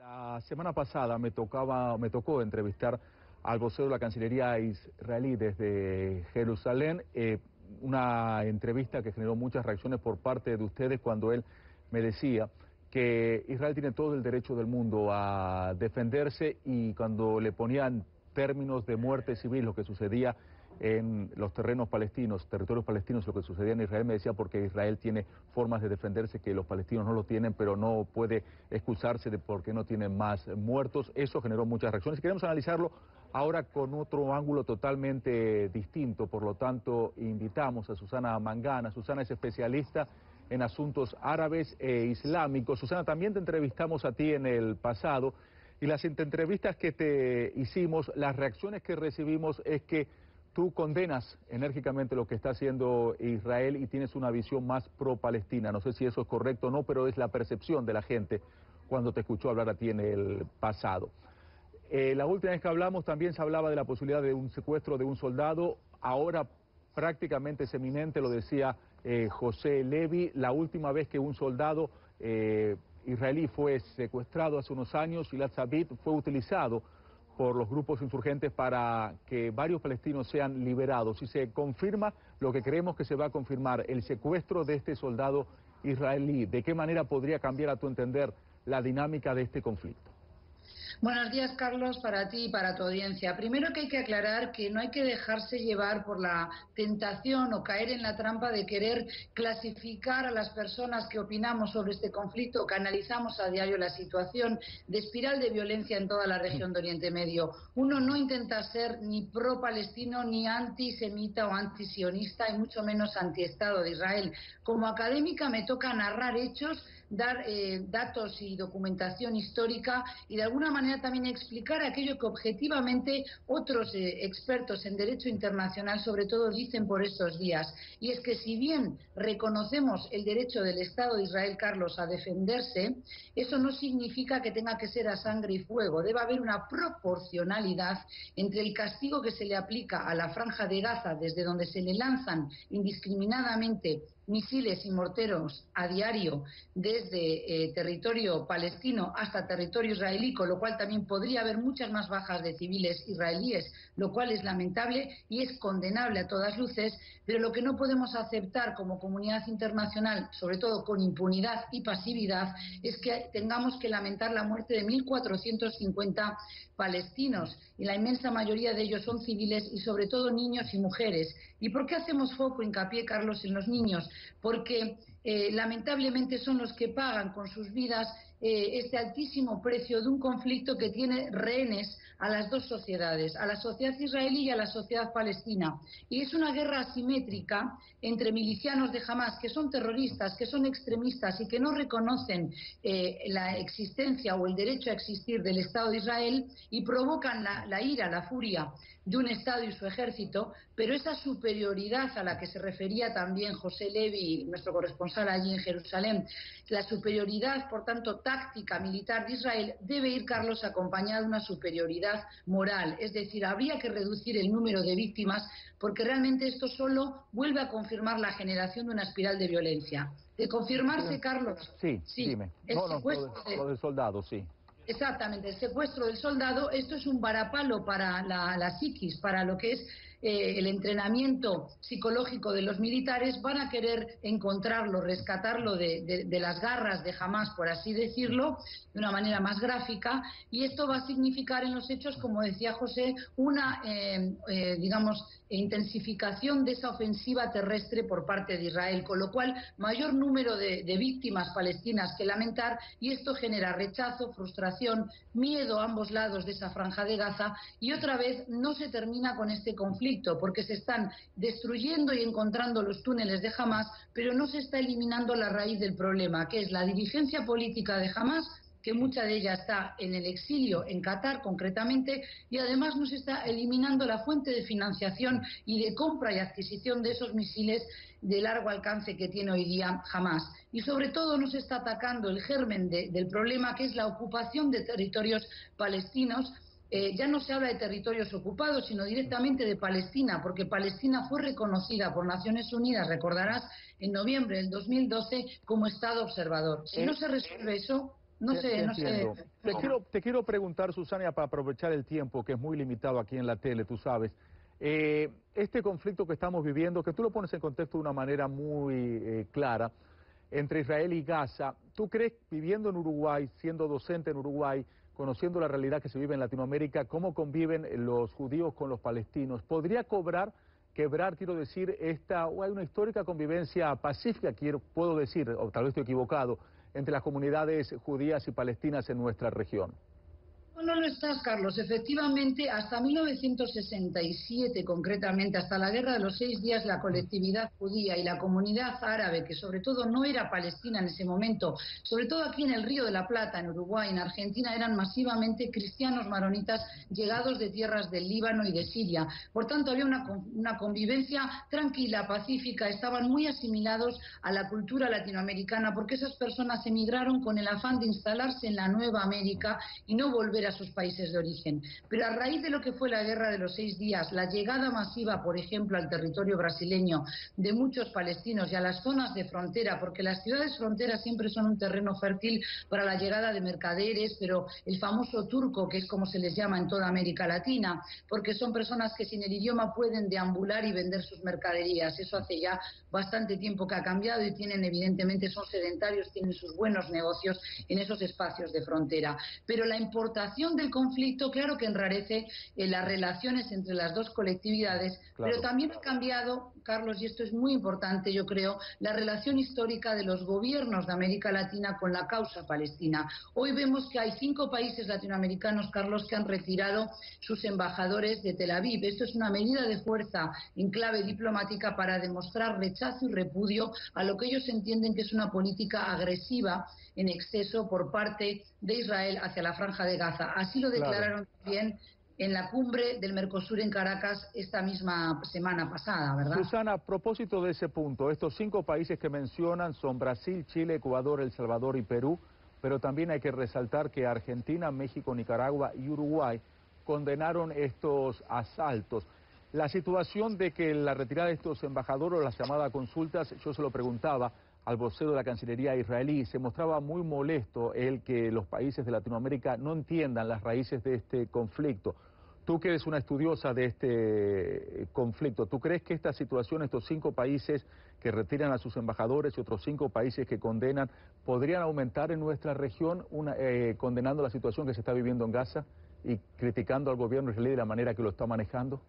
La semana pasada me tocó entrevistar al vocero de la Cancillería israelí desde Jerusalén, una entrevista que generó muchas reacciones por parte de ustedes cuando él me decía que Israel tiene todo el derecho del mundo a defenderse, y cuando le ponían términos de muerte civil, lo que sucedía en los terrenos palestinos, territorios palestinos, lo que sucedía en Israel, me decía porque Israel tiene formas de defenderse que los palestinos no lo tienen, pero no puede excusarse de por qué no tienen más muertos. Eso generó muchas reacciones y queremos analizarlo ahora con otro ángulo totalmente distinto. Por lo tanto, invitamos a Susana Mangana. Susana es especialista en asuntos árabes e islámicos. Susana, también te entrevistamos a ti en el pasado, y las entrevistas que te hicimos, las reacciones que recibimos es que tú condenas enérgicamente lo que está haciendo Israel y tienes una visión más pro-palestina. No sé si eso es correcto o no, pero es la percepción de la gente cuando te escuchó hablar a ti en el pasado. La última vez que hablamos también se hablaba de la posibilidad de un secuestro de un soldado. Ahora prácticamente es eminente, lo decía José Levi. La última vez que un soldado israelí fue secuestrado hace unos años, Gilad Shalit, fue utilizado por los grupos insurgentes para que varios palestinos sean liberados. Si se confirma lo que creemos que se va a confirmar, el secuestro de este soldado israelí, ¿de qué manera podría cambiar, a tu entender, la dinámica de este conflicto? Buenos días, Carlos, para ti y para tu audiencia. Primero, que hay que aclarar que no hay que dejarse llevar por la tentación o caer en la trampa de querer clasificar a las personas que opinamos sobre este conflicto, que analizamos a diario la situación de espiral de violencia en toda la región de Oriente Medio. Uno no intenta ser ni pro-palestino, ni antisemita o antisionista, y mucho menos antiestado de Israel. Como académica me toca narrar hechos, dar datos y documentación histórica, y de alguna manera también explicar aquello que objetivamente otros expertos en derecho internacional sobre todo dicen por estos días, y es que si bien reconocemos el derecho del Estado de Israel, Carlos, a defenderse, eso no significa que tenga que ser a sangre y fuego. Debe haber una proporcionalidad entre el castigo que se le aplica a la Franja de Gaza, desde donde se le lanzan indiscriminadamente misiles y morteros a diario desde territorio palestino hasta territorio israelí, con lo cual también podría haber muchas más bajas de civiles israelíes, lo cual es lamentable y es condenable a todas luces, pero lo que no podemos aceptar como comunidad internacional, sobre todo con impunidad y pasividad, es que tengamos que lamentar la muerte de 1.450 palestinos, y la inmensa mayoría de ellos son civiles y sobre todo niños y mujeres. ¿Y por qué hacemos foco, hincapié, Carlos, en los niños? Porque lamentablemente son los que pagan con sus vidas este altísimo precio de un conflicto que tiene rehenes a las dos sociedades, a la sociedad israelí y a la sociedad palestina. Y es una guerra asimétrica entre milicianos de Hamás, que son terroristas, que son extremistas y que no reconocen la existencia o el derecho a existir del Estado de Israel, y provocan la ira, la furia de un Estado y su ejército. Pero esa superioridad a la que se refería también José Levi, nuestro corresponsal allí en Jerusalén, la superioridad, por tanto, táctica militar de Israel, debe ir, Carlos, acompañada de una superioridad moral. Es decir, habría que reducir el número de víctimas, porque realmente esto solo vuelve a confirmar la generación de una espiral de violencia. De confirmarse, Carlos, Sí, dime. el secuestro Lo del soldado, sí. Exactamente, el secuestro del soldado, esto es un varapalo para la psiquis, para lo que es el entrenamiento psicológico de los militares. Van a querer encontrarlo, rescatarlo de las garras de Hamás, por así decirlo, de una manera más gráfica, y esto va a significar en los hechos, como decía José, una, digamos, intensificación de esa ofensiva terrestre por parte de Israel, con lo cual mayor número de víctimas palestinas que lamentar, y esto genera rechazo, frustración, miedo a ambos lados de esa franja de Gaza. Y otra vez no se termina con este conflicto, porque se están destruyendo y encontrando los túneles de Hamás, pero no se está eliminando la raíz del problema, que es la dirigencia política de Hamás, que mucha de ella está en el exilio, en Qatar concretamente, y además no se está eliminando la fuente de financiación y de compra y adquisición de esos misiles de largo alcance que tiene hoy día Hamás. Y sobre todo no se está atacando el germen del problema, que es la ocupación de territorios palestinos. Ya no se habla de territorios ocupados, sino directamente de Palestina, porque Palestina fue reconocida por Naciones Unidas, recordarás, en noviembre del 2012 como Estado observador. Si no se resuelve eso, no sé. Te quiero preguntar, Susana, para aprovechar el tiempo, que es muy limitado aquí en la tele, tú sabes. Este conflicto que estamos viviendo, que tú lo pones en contexto de una manera muy clara, entre Israel y Gaza, ¿tú crees, viviendo en Uruguay, siendo docente en Uruguay, conociendo la realidad que se vive en Latinoamérica, cómo conviven los judíos con los palestinos, podría quebrar, quiero decir, o hay una histórica convivencia pacífica, puedo decir, o tal vez estoy equivocado, entre las comunidades judías y palestinas en nuestra región? No lo estás, Carlos. Efectivamente, hasta 1967, concretamente, hasta la Guerra de los 6 días, la colectividad judía y la comunidad árabe, que sobre todo no era palestina en ese momento, sobre todo aquí en el Río de la Plata, en Uruguay, en Argentina, eran masivamente cristianos maronitas llegados de tierras del Líbano y de Siria. Por tanto, había una convivencia tranquila, pacífica, estaban muy asimilados a la cultura latinoamericana, porque esas personas emigraron con el afán de instalarse en la Nueva América y no volver a sus países de origen. Pero a raíz de lo que fue la Guerra de los 6 días, la llegada masiva, por ejemplo, al territorio brasileño de muchos palestinos y a las zonas de frontera, porque las ciudades fronteras siempre son un terreno fértil para la llegada de mercaderes, pero el famoso turco, que es como se les llama en toda América Latina, porque son personas que sin el idioma pueden deambular y vender sus mercaderías. Eso hace ya bastante tiempo que ha cambiado y evidentemente son sedentarios, tienen sus buenos negocios en esos espacios de frontera. Pero la importación del conflicto, claro que enrarece las relaciones entre las dos colectividades, claro. Pero también ha cambiado, Carlos, y esto es muy importante, yo creo, la relación histórica de los gobiernos de América Latina con la causa palestina. Hoy vemos que hay 5 países latinoamericanos, Carlos, que han retirado sus embajadores de Tel Aviv. Esto es una medida de fuerza en clave diplomática para demostrar rechazo y repudio a lo que ellos entienden que es una política agresiva en exceso por parte de Israel hacia la Franja de Gaza. Así lo declararon también en la cumbre del Mercosur en Caracas esta misma semana pasada, ¿verdad? Susana, a propósito de ese punto, estos 5 países que mencionan son Brasil, Chile, Ecuador, El Salvador y Perú, pero también hay que resaltar que Argentina, México, Nicaragua y Uruguay condenaron estos asaltos. La situación de que la retirada de estos embajadores o las llamadas consultas, yo se lo preguntaba al vocero de la Cancillería israelí, se mostraba muy molesto el que los países de Latinoamérica no entiendan las raíces de este conflicto. Tú que eres una estudiosa de este conflicto, ¿tú crees que esta situación, estos 5 países que retiran a sus embajadores y otros 5 países que condenan, podrían aumentar en nuestra región condenando la situación que se está viviendo en Gaza y criticando al gobierno israelí de la manera que lo está manejando?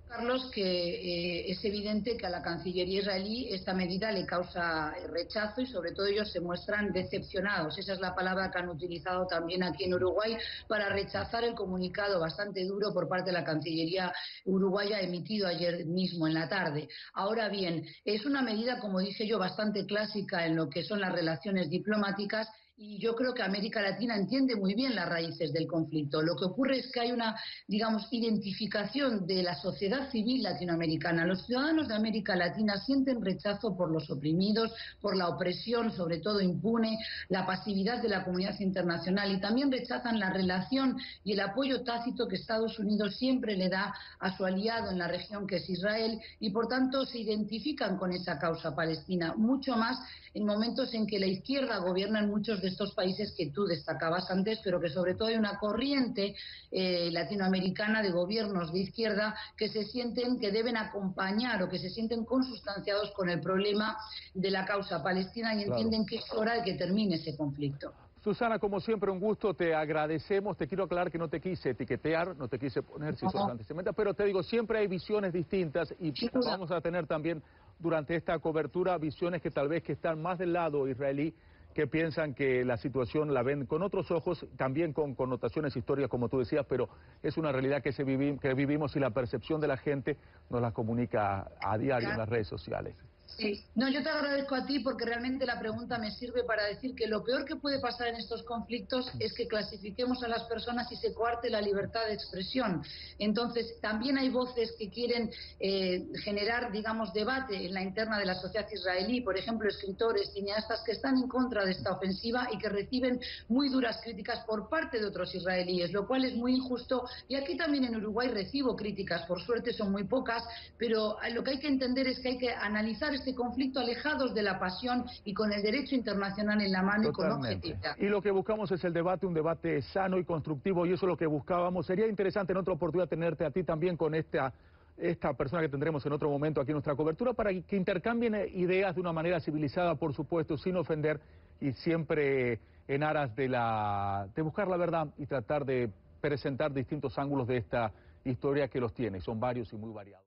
Carlos, que es evidente que a la Cancillería israelí esta medida le causa rechazo y sobre todo ellos se muestran decepcionados. Esa es la palabra que han utilizado también aquí en Uruguay para rechazar el comunicado bastante duro por parte de la Cancillería uruguaya emitido ayer mismo en la tarde. Ahora bien, es una medida, como dije yo, bastante clásica en lo que son las relaciones diplomáticas. Y yo creo que América Latina entiende muy bien las raíces del conflicto. Lo que ocurre es que hay una, digamos, identificación de la sociedad civil latinoamericana. Los ciudadanos de América Latina sienten rechazo por los oprimidos, por la opresión, sobre todo impune, la pasividad de la comunidad internacional y también rechazan la relación y el apoyo tácito que Estados Unidos siempre le da a su aliado en la región, que es Israel, y por tanto se identifican con esa causa palestina, mucho más en momentos en que la izquierda gobierna en muchos de estos países que tú destacabas antes, pero que sobre todo hay una corriente latinoamericana de gobiernos de izquierda que se sienten que deben acompañar o que se sienten consustanciados con el problema de la causa palestina y entienden que es hora de que termine ese conflicto. Susana, como siempre, un gusto, te agradecemos. Te quiero aclarar que no te quise etiquetar, no te quise poner si sos antisemita, pero te digo, siempre hay visiones distintas y vamos a tener también durante esta cobertura visiones que tal vez que están más del lado israelí, que piensan que la situación la ven con otros ojos, también con connotaciones históricas, como tú decías, pero es una realidad que vivimos y la percepción de la gente nos la comunica a diario en las redes sociales. Sí, no, yo te agradezco a ti porque realmente la pregunta me sirve para decir que lo peor que puede pasar en estos conflictos es que clasifiquemos a las personas y se coarte la libertad de expresión. Entonces, también hay voces que quieren generar, digamos, debate en la interna de la sociedad israelí, por ejemplo, escritores, cineastas que están en contra de esta ofensiva y que reciben muy duras críticas por parte de otros israelíes, lo cual es muy injusto. Y aquí también en Uruguay recibo críticas, por suerte son muy pocas, pero lo que hay que entender es que hay que analizar este conflicto alejados de la pasión y con el derecho internacional en la mano. Totalmente. Y con objetividad. Y lo que buscamos es el debate, un debate sano y constructivo, y eso es lo que buscábamos. Sería interesante en otra oportunidad tenerte a ti también con esta persona que tendremos en otro momento aquí en nuestra cobertura, para que intercambien ideas de una manera civilizada, por supuesto, sin ofender, y siempre en aras de buscar la verdad y tratar de presentar distintos ángulos de esta historia que los tiene, son varios y muy variados.